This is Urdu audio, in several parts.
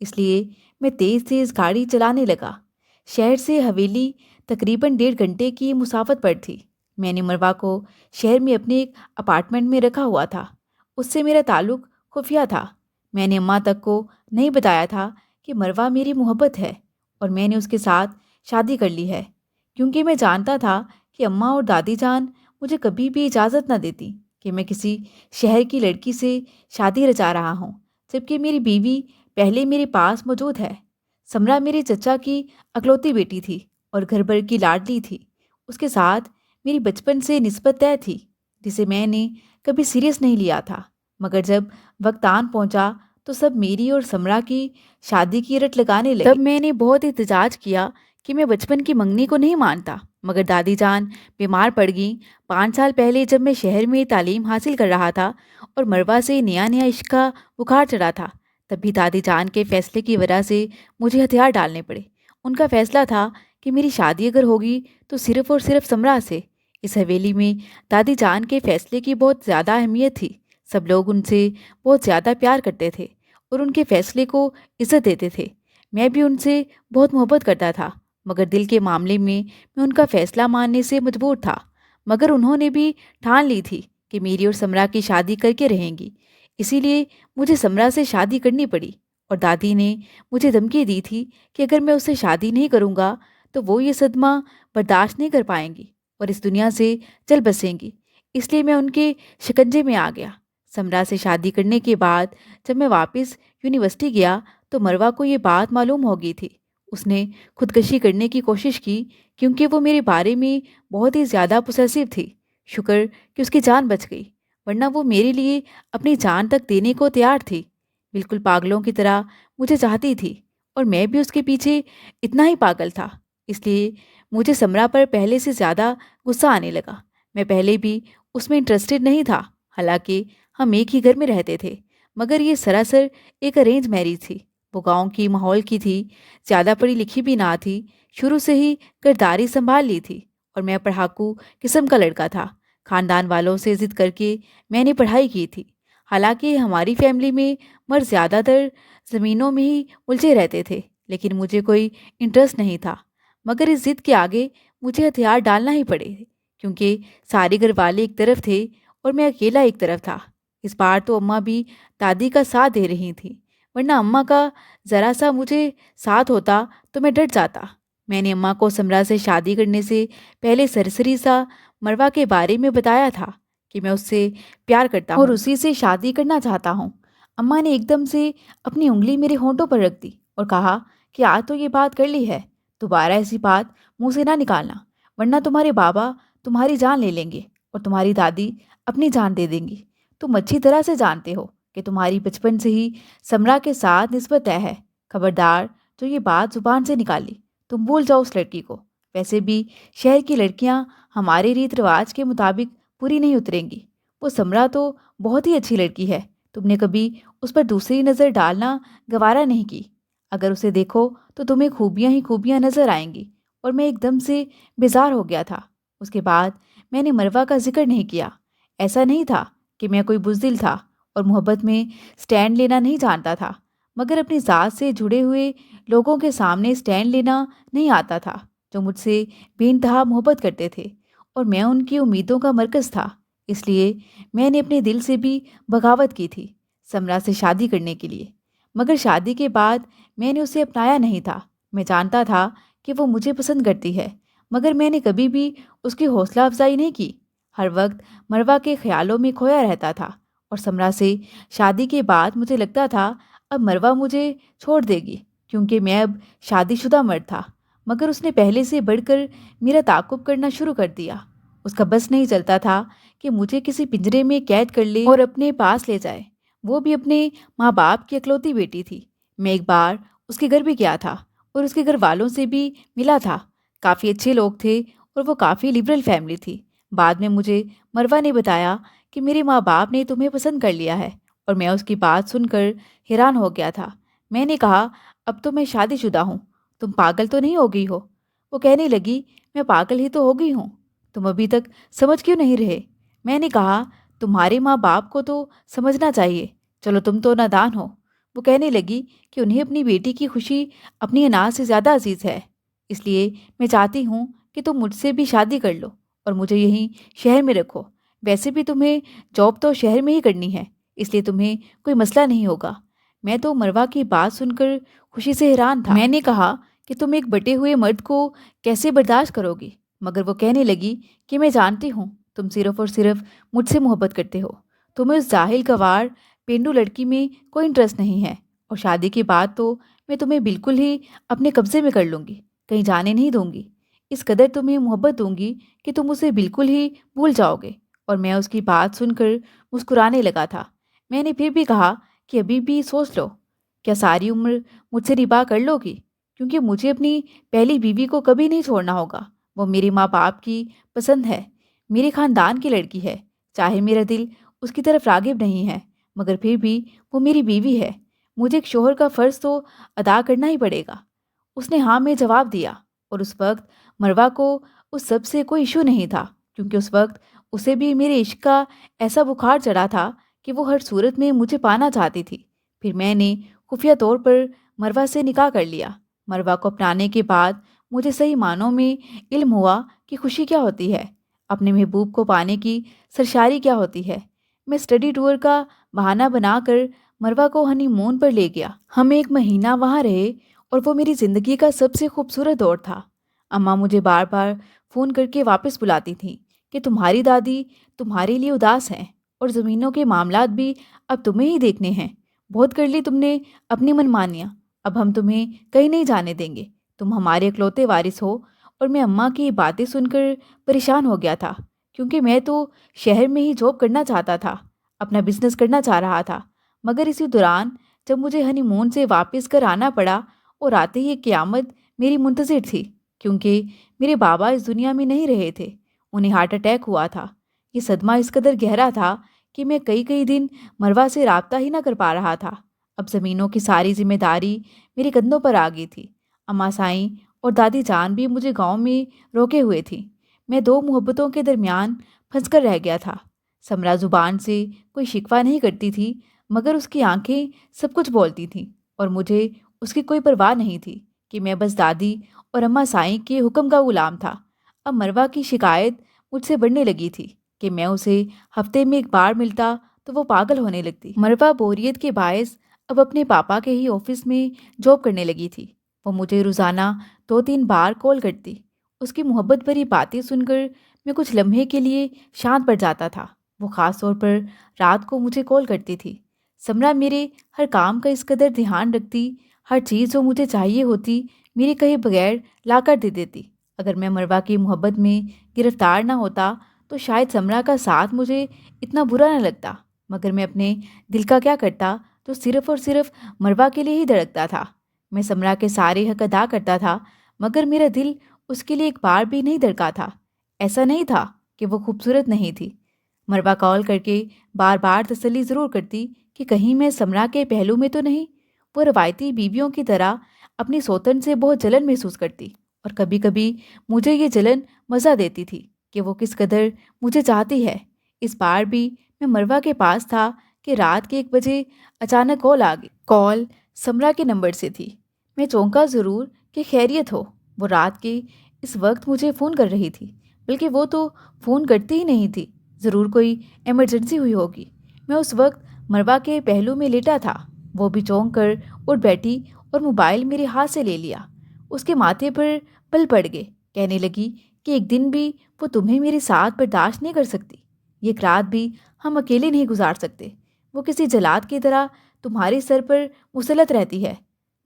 اس لیے میں تیز تیز گاڑی چلانے لگا۔ شہر سے حویلی تقریباً 1.5 گھنٹے کی مسافت پر تھی۔ میں نے مروا کو شہر میں اپنے ایک اپارٹمنٹ میں رکھا ہوا تھا۔ اس سے میرا تعلق خفیہ تھا۔ میں نے اماں تک کو نہیں بتایا تھا کہ مروا میری محبت ہے اور میں نے اس کے ساتھ شادی کر لی ہے، کیونکہ میں جانتا تھا کہ اماں اور دادی جان مجھے کبھی بھی اجازت نہ دیتی کہ میں کسی شہر کی لڑکی سے شادی رچا رہا ہوں، جبکہ میری بیوی پہلے میرے پاس موجود ہے۔ سمرا میرے چچا کی اکلوتی بیٹی تھی اور گھر بھر کی لاڈلی تھی۔ اس کے ساتھ میری بچپن سے نسبت طے تھی، جسے میں نے کبھی سیریس نہیں لیا تھا، مگر جب وقت آن پہنچا تو سب میری اور سمرا کی شادی کی رٹ لگانے لگے۔ تب میں نے بہت احتجاج کیا کہ میں بچپن کی منگنی کو نہیں مانتا، مگر دادی جان بیمار پڑ گئیں 5 سال پہلے، جب میں شہر میں تعلیم حاصل کر رہا تھا اور مروا سے نیا عشق کا بخار چڑھا تھا۔ تب بھی دادی جان کے فیصلے کی وجہ سے مجھے ہتھیار ڈالنے پڑے۔ ان کا فیصلہ تھا کہ میری شادی اگر ہوگی تو صرف اور صرف سمرا سے۔ اس حویلی میں دادی جان کے فیصلے کی بہت زیادہ اہمیت تھی۔ سب لوگ ان سے بہت زیادہ پیار کرتے تھے اور ان کے فیصلے کو عزت دیتے تھے۔ میں بھی ان سے بہت محبت کرتا تھا، مگر دل کے معاملے میں ان کا فیصلہ ماننے سے مجبور تھا۔ مگر انہوں نے بھی ٹھان لی تھی کہ میری اور سمرا کی شادی کر کے رہیں گی، اسی لیے مجھے سمرا سے شادی کرنی پڑی۔ اور دادی نے مجھے دھمکی دی تھی کہ اگر میں اس سے شادی نہیں کروں گا تو وہ یہ صدمہ برداشت نہیں کر پائیں گی اور اس دنیا سے چل بسیں گی۔ اس لیے میں ان کے شکنجے میں آ گیا۔ سمرا سے شادی کرنے کے بعد جب میں واپس یونیورسٹی گیا تو مروا کو یہ بات معلوم ہو گئی تھی۔ اس نے خودکشی کرنے کی کوشش کی کیونکہ وہ میرے بارے میں بہت ہی زیادہ پوسیسیو تھی۔ شکر کہ اس کی جان بچ گئی، ورنہ وہ میرے لیے اپنی جان تک دینے کو تیار تھی۔ بالکل پاگلوں کی طرح مجھے چاہتی تھی اور میں بھی اس کے پیچھے اتنا ہی پاگل تھا۔ اس لیے مجھے سمرا پر پہلے سے زیادہ غصہ آنے لگا۔ میں پہلے بھی اس میں انٹرسٹڈ نہیں تھا، حالانکہ ہم ایک ہی گھر میں رہتے تھے، مگر یہ سراسر ایک ارینج میرج تھی۔ وہ گاؤں کی ماحول کی تھی، زیادہ پڑھی لکھی بھی نہ تھی، شروع سے ہی کرداری سنبھال لی تھی، اور میں پڑھاکو قسم کا لڑکا تھا۔ خاندان والوں سے ضد کر کے میں نے پڑھائی کی تھی، حالانکہ ہماری فیملی میں مرد زیادہ تر زمینوں میں ہی الجھے رہتے تھے، لیکن مجھے کوئی انٹرسٹ نہیں تھا۔ مگر اس ضد کے آگے مجھے ہتھیار ڈالنا ہی پڑے، کیونکہ سارے گھر والے ایک طرف تھے اور میں اکیلا ایک طرف تھا۔ اس بار تو اماں بھی دادی کا ساتھ دے رہی تھیں، ورنہ اماں کا ذرا سا مجھے ساتھ ہوتا تو میں ڈٹ جاتا۔ میں نے اماں کو سمرا سے شادی کرنے سے پہلے سرسری سا مروا کے بارے میں بتایا تھا کہ میں اس سے پیار کرتا ہوں اور اسی سے شادی کرنا چاہتا ہوں۔ اماں نے ایک دم سے اپنی انگلی میرے ہونٹوں پر رکھ دی اور کہا کہ آج تو یہ بات کر لی ہے، دوبارہ ایسی بات منہ سے نہ نکالنا، ورنہ تمہارے بابا تمہاری جان لے لیں گے اور تمہاری دادی اپنی جان دے دیں گی۔ تم اچھی طرح سے جانتے ہو کہ تمہاری بچپن سے ہی سمرا کے ساتھ نسبت طے ہے۔ خبردار جو یہ بات زبان سے نکالی، تم بھول جاؤ اس لڑکی کو۔ ویسے بھی شہر کی لڑکیاں ہمارے ریت رواج کے مطابق پوری نہیں اتریں گی۔ وہ سمرا تو بہت ہی اچھی لڑکی ہے، تم نے کبھی اس پر دوسری نظر ڈالنا گوارا نہیں کی۔ اگر اسے دیکھو تو تمہیں خوبیاں ہی خوبیاں نظر آئیں گی۔ اور میں ایک دم سے بیزار ہو گیا تھا۔ اس کے بعد میں نے مروا کا ذکر نہیں کیا۔ ایسا نہیں تھا کہ میں کوئی بزدل تھا اور محبت میں سٹینڈ لینا نہیں جانتا تھا، مگر اپنی ذات سے جڑے ہوئے لوگوں کے سامنے سٹینڈ لینا نہیں آتا تھا، جو مجھ سے بے انتہا محبت کرتے تھے اور میں ان کی امیدوں کا مرکز تھا۔ اس لیے میں نے اپنے دل سے بھی بغاوت کی تھی سمرا سے شادی کرنے کے لیے، مگر شادی کے بعد میں نے اسے اپنایا نہیں تھا۔ میں جانتا تھا کہ وہ مجھے پسند کرتی ہے، مگر میں نے کبھی بھی اس کی حوصلہ افزائی نہیں کی۔ ہر وقت مروا کے خیالوں میں کھویا رہتا تھا اور سمرا سے شادی کے بعد مجھے لگتا تھا اب مروا مجھے چھوڑ دے گی، کیونکہ میں اب شادی شدہ مرد تھا، مگر اس نے پہلے سے بڑھ کر میرا تعاقب کرنا شروع کر دیا۔ اس کا بس نہیں چلتا تھا کہ مجھے کسی پنجرے میں قید کر لے اور اپنے پاس لے جائے، وہ بھی اپنے ماں باپ کی اکلوتی بیٹی تھی۔ میں ایک بار اس کے گھر بھی گیا تھا اور اس کے گھر والوں سے بھی ملا تھا، کافی اچھے لوگ تھے اور وہ کافی لبرل فیملی تھی۔ بعد میں مجھے مروا نے بتایا کہ میرے ماں باپ نے تمہیں پسند کر لیا ہے، اور میں اس کی بات سن کر حیران ہو گیا تھا۔ میں نے کہا اب تو میں شادی شدہ ہوں، تم پاگل تو نہیں ہو گئی ہو؟ وہ کہنے لگی میں پاگل ہی تو ہو گئی ہوں، تم ابھی تک سمجھ کیوں نہیں رہے؟ میں نے کہا تمہارے ماں باپ کو تو سمجھنا چاہیے، چلو تم تو نادان ہو، وہ کہنے لگی کہ انہیں اپنی بیٹی کی خوشی اپنی اناج سے زیادہ عزیز ہے، اس لیے میں چاہتی ہوں کہ تم مجھ سے بھی شادی کر لو اور مجھے یہیں شہر میں رکھو۔ ویسے بھی تمہیں جاب تو شہر میں ہی کرنی ہے، اس لیے تمہیں کوئی مسئلہ نہیں ہوگا۔ میں تو مروہ کی بات سن کر خوشی سے حیران تھا۔ میں نے کہا کہ تم ایک بٹے ہوئے مرد کو کیسے برداشت کرو گی؟ مگر وہ کہنے لگی کہ میں جانتی ہوں تم صرف اور صرف مجھ سے محبت کرتے ہو، تمہیں اس جاہل گوار پینڈو لڑکی میں کوئی انٹرسٹ نہیں ہے، اور شادی کے بعد تو میں تمہیں بالکل ہی اپنے قبضے میں کر لوں گی، کہیں جانے نہیں دوں گی۔ اس قدر تمہیں محبت دوں گی کہ تم اسے بالکل ہی بھول جاؤ گے۔ اور میں اس کی بات سن کر مسکرانے لگا تھا۔ میں نے پھر بھی کہا کہ ابھی بھی سوچ لو، کیا ساری عمر مجھ سے نباہ کر لو گی؟ کیونکہ مجھے اپنی پہلی بیوی کو کبھی نہیں چھوڑنا ہوگا۔ وہ میرے ماں باپ کی پسند ہے، میرے خاندان کی لڑکی ہے، چاہے میرا دل اس کی طرف راغب نہیں ہے، مگر پھر بھی وہ میری بیوی ہے۔ مجھے ایک شوہر کا فرض تو ادا کرنا ہی پڑے گا۔ اس نے ہاں میں جواب دیا، اور اس وقت مروہ کو اس سب سے کوئی ایشو نہیں تھا، کیونکہ اس وقت اسے بھی میرے عشق کا ایسا بخار چڑھا تھا کہ وہ ہر صورت میں مجھے پانا چاہتی تھی۔ پھر میں نے خفیہ طور پر مروہ سے نکاح کر لیا۔ مروہ کو اپنانے کے بعد مجھے صحیح معنوں میں علم ہوا کہ خوشی کیا ہوتی ہے، اپنے محبوب کو پانے کی سرشاری کیا ہوتی ہے۔ میں اسٹڈی ٹور کا بہانہ بنا کر مروہ کو ہنی مون پر لے گیا۔ ہم 1 مہینہ وہاں رہے اور وہ میری زندگی کا سب سے خوبصورت دور تھا۔ اماں مجھے بار بار فون کر کے واپس بلاتی تھیں کہ تمہاری دادی تمہارے لیے اداس ہیں اور زمینوں کے معاملات بھی اب تمہیں ہی دیکھنے ہیں۔ بہت کر لی تم نے اپنی منمانیاں، اب ہم تمہیں کہیں نہیں جانے دیں گے، تم ہمارے اکلوتے وارث ہو۔ اور میں اماں کی باتیں سن کر پریشان ہو گیا تھا، کیونکہ میں تو شہر میں ہی جاب کرنا چاہتا تھا، اپنا بزنس کرنا چاہ رہا تھا۔ مگر اسی دوران جب مجھے ہنی مون سے واپس کر آنا پڑا، اور آتے ہی ایک قیامت میری منتظر تھی، کیونکہ میرے بابا اس دنیا میں نہیں رہے تھے، انہیں ہارٹ اٹیک ہوا تھا۔ یہ صدمہ اس قدر گہرا تھا کہ میں کئی دن مروہ سے رابطہ ہی نہ کر پا رہا تھا۔ اب زمینوں کی ساری ذمہ داری میرے کندھوں پر آ گئی تھی۔ اماں سائیں اور دادی جان بھی مجھے گاؤں میں روکے ہوئے تھیں۔ میں 2 محبتوں کے درمیان پھنس کر رہ گیا تھا۔ سمرا زبان سے کوئی شکوہ نہیں کرتی تھی، مگر اس کی آنکھیں سب کچھ بولتی تھیں، اور مجھے اس کی کوئی پرواہ نہیں تھی کہ میں بس دادی اور اماں سائیں کے حکم کا غلام تھا۔ اب مروہ کی شکایت مجھ سے بڑھنے لگی تھی کہ میں اسے ہفتے میں 1 بار ملتا تو وہ پاگل ہونے لگتی۔ مروہ بوریت کے باعث اب اپنے پاپا کے ہی آفس میں جاب کرنے لگی تھی۔ وہ مجھے روزانہ 2-3 بار کال کرتی۔ اس کی محبت بھری باتیں سن کر میں کچھ لمحے کے لیے شانت پڑ جاتا تھا۔ وہ خاص طور پر رات کو مجھے کال کرتی تھی۔ سمرا میرے ہر کام کا اس قدر دھیان رکھتی، ہر چیز جو مجھے چاہیے ہوتی میرے کہے بغیر لا کر دے دیتی۔ اگر میں مروہ کی محبت میں گرفتار نہ ہوتا تو شاید سمرا کا ساتھ مجھے اتنا برا نہ لگتا، مگر میں اپنے دل کا کیا کرتا تو صرف اور صرف مروہ کے لیے ہی دھڑکتا تھا۔ میں سمرا کے سارے حق ادا کرتا تھا، مگر میرا دل اس کے لیے 1 بار بھی نہیں دھڑکا تھا۔ ایسا نہیں تھا کہ وہ خوبصورت نہیں تھی۔ مروہ کال کر کے بار بار تسلی ضرور کرتی کہ کہیں میں سمرا کے پہلو میں تو نہیں۔ وہ روایتی بیویوں کی طرح اپنی سوتن سے بہت جلن محسوس کرتی، اور کبھی کبھی مجھے یہ جلن مزہ دیتی تھی کہ وہ کس قدر مجھے چاہتی ہے۔ اس بار بھی میں مروہ کے پاس تھا کہ رات کے 1 بجے اچانک کال آ گئی۔ کال سمرا کے نمبر سے تھی۔ میں چونکا ضرور کہ خیریت ہو۔ وہ رات کے اس وقت مجھے فون کر رہی تھی، بلکہ وہ تو فون کرتی ہی نہیں تھی، ضرور کوئی ایمرجنسی ہوئی ہوگی۔ میں اس وقت مروہ کے پہلو میں لیٹا تھا۔ وہ بھی چونک کر اٹھ بیٹھی اور موبائل میرے ہاتھ سے لے لیا۔ اس کے ماتھے پر بل پڑ گئے۔ کہنے لگی کہ 1 دن بھی وہ تمہیں میرے ساتھ برداشت نہیں کر سکتی، 1 رات بھی ہم اکیلے نہیں گزار سکتے۔ وہ کسی جلاد کی طرح تمہارے سر پر مسلط رہتی ہے۔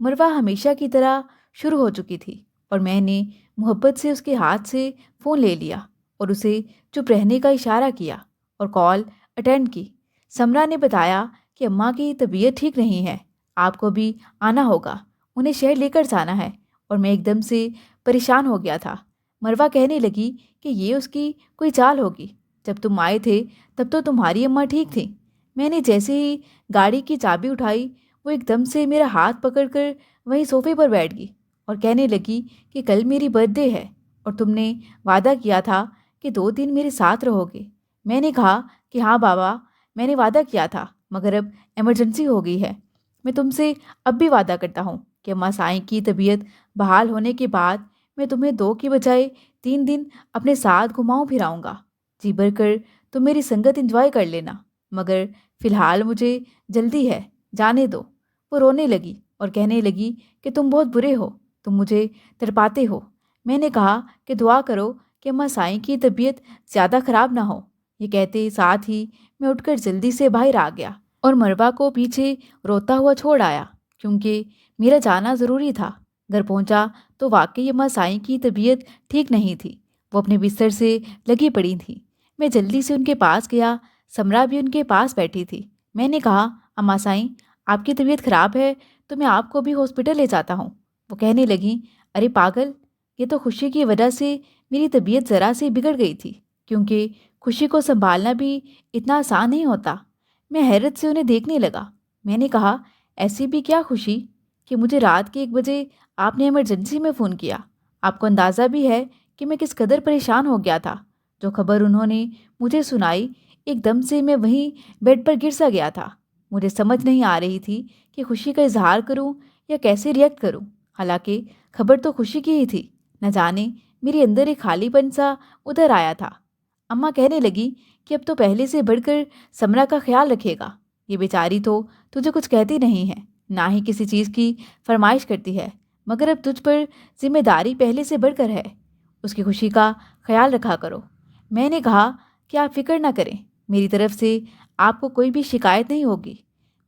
مروہ ہمیشہ کی طرح شروع ہو چکی تھی، اور میں نے محبت سے اس کے ہاتھ سے فون لے لیا اور اسے چپ رہنے کا اشارہ کیا اور کال اٹینڈ کی۔ سمرا نے بتایا کہ اماں کی طبیعت ٹھیک نہیں ہے، آپ کو بھی آنا ہوگا، انہیں شہر لے کر جانا ہے۔ اور میں ایک دم سے پریشان ہو گیا تھا۔ مروہ کہنے لگی کہ یہ اس کی کوئی چال ہوگی، جب تم آئے تھے تب تو تمہاری اماں ٹھیک تھیں۔ میں نے جیسے ہی گاڑی کی چابی اٹھائی، وہ ایک دم سے میرا ہاتھ پکڑ کر وہیں صوفے پر بیٹھ گئی اور کہنے لگی کہ کل میری برتھ ڈے ہے اور تم نے وعدہ کیا تھا کہ 2 دن میرے ساتھ رہو گے۔ میں نے کہا کہ ہاں بابا، میں نے وعدہ کیا تھا، مگر اب ایمرجنسی ہو گئی ہے۔ میں تم سے اب بھی وعدہ کرتا ہوں کہ اماں سائیں کی طبیعت بحال ہونے کے بعد میں تمہیں 2 کی بجائے 3 دن اپنے ساتھ گھماؤں پھراؤں گا۔ جی بھر کر تم میری سنگت انجوائے کر لینا، مگر فی الحال مجھے جلدی ہے، جانے دو۔ وہ رونے لگی اور کہنے لگی کہ تم بہت برے ہو، تم مجھے تڑپاتے ہو۔ میں نے کہا کہ دعا کرو کہ اماں سائیں کی طبیعت زیادہ خراب نہ ہو۔ یہ کہتے ساتھ ہی میں اٹھ کر جلدی سے باہر آ گیا اور مروہ کو پیچھے روتا ہوا چھوڑ آیا، کیونکہ میرا جانا ضروری تھا۔ گھر پہنچا تو واقعی اماں سائیں کی طبیعت ٹھیک نہیں تھی، وہ اپنے بستر سے لگی پڑی تھیں۔ میں جلدی سے ان کے پاس گیا، سمرا بھی ان کے پاس بیٹھی تھی۔ میں نے کہا، اماں سائیں آپ کی طبیعت خراب ہے تو میں آپ کو بھی ہاسپٹل لے جاتا ہوں۔ وہ کہنے لگیں، ارے پاگل، یہ تو خوشی کی وجہ سے میری طبیعت ذرا سی بگڑ گئی تھی، کیونکہ خوشی کو سنبھالنا بھی اتنا آسان نہیں ہوتا۔ میں حیرت سے انہیں دیکھنے لگا۔ میں نے کہا، ایسی بھی کیا خوشی کہ مجھے رات کے 1 بجے آپ نے ایمرجنسی میں فون کیا؟ آپ کو اندازہ بھی ہے کہ میں کس قدر پریشان ہو گیا تھا۔ جو خبر انہوں نے مجھے سنائی، ایک دم سے میں وہیں بیڈ پر گر سا گیا تھا۔ مجھے سمجھ نہیں آ رہی تھی کہ خوشی کا اظہار کروں یا کیسے ریئیکٹ کروں، حالانکہ خبر تو خوشی کی ہی تھی۔ نہ جانے میرے اندر ایک خالی پن سا ادھر آیا تھا۔ اماں کہنے لگی کہ اب تو پہلے سے بڑھ کر سمرا کا خیال رکھے گا۔ یہ بیچاری تو تجھے کچھ کہتی نہیں ہے، نہ ہی کسی چیز کی فرمائش کرتی ہے، مگر اب تجھ پر ذمہ داری پہلے سے بڑھ کر ہے، اس کی خوشی کا خیال رکھا کرو۔ میں نے کہا کہ آپ فکر نہ کریں، میری طرف سے آپ کو کوئی بھی شکایت نہیں ہوگی۔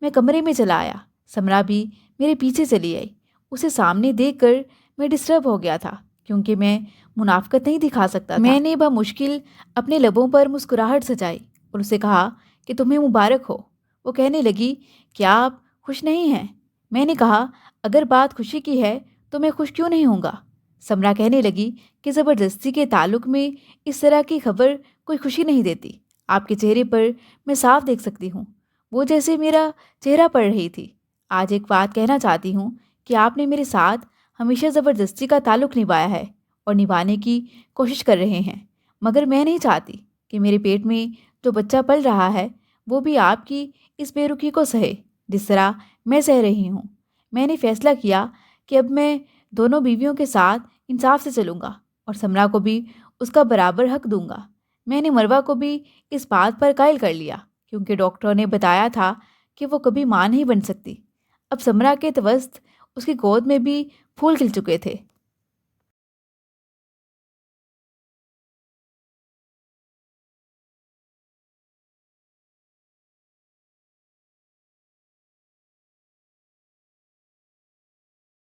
میں کمرے میں چلا آیا، سمرا بھی میرے پیچھے چلی آئی۔ اسے سامنے دیکھ کر میں ڈسٹرب ہو گیا تھا، کیونکہ میں منافقت نہیں دکھا سکتا تھا۔ میں نے بمشکل اپنے لبوں پر مسکراہٹ سجائی اور اسے کہا کہ تمہیں مبارک ہو۔ وہ کہنے لگی، کیا آپ خوش نہیں ہیں؟ میں نے کہا، اگر بات خوشی کی ہے تو میں خوش کیوں نہیں ہوں گا؟ سمرا کہنے لگی کہ زبردستی کے تعلق میں اس طرح کی خبر کوئی خوشی نہیں دیتی۔ آپ کے چہرے پر میں صاف دیکھ سکتی ہوں، وہ جیسے میرا چہرہ پڑھ رہی تھی۔ آج ایک بات کہنا چاہتی ہوں کہ آپ نے میرے ساتھ ہمیشہ زبردستی کا تعلق نبھایا ہے اور نبھانے کی کوشش کر رہے ہیں، مگر میں نہیں چاہتی کہ میرے پیٹ میں جو بچہ پل رہا ہے وہ بھی آپ کی اس بے رخی کو سہے جس طرح میں سہ رہی ہوں۔ میں نے فیصلہ کیا کہ اب میں دونوں بیویوں کے ساتھ انصاف سے چلوں گا اور سمرا کو بھی اس کا برابر حق دوں گا۔ میں نے مروہ کو بھی اس بات پر قائل کر لیا، کیونکہ ڈاکٹروں نے بتایا تھا کہ وہ کبھی ماں نہیں بن سکتی۔ اب سمرا کے توسط اس کی گود میں بھی پھول کھل چکے تھے۔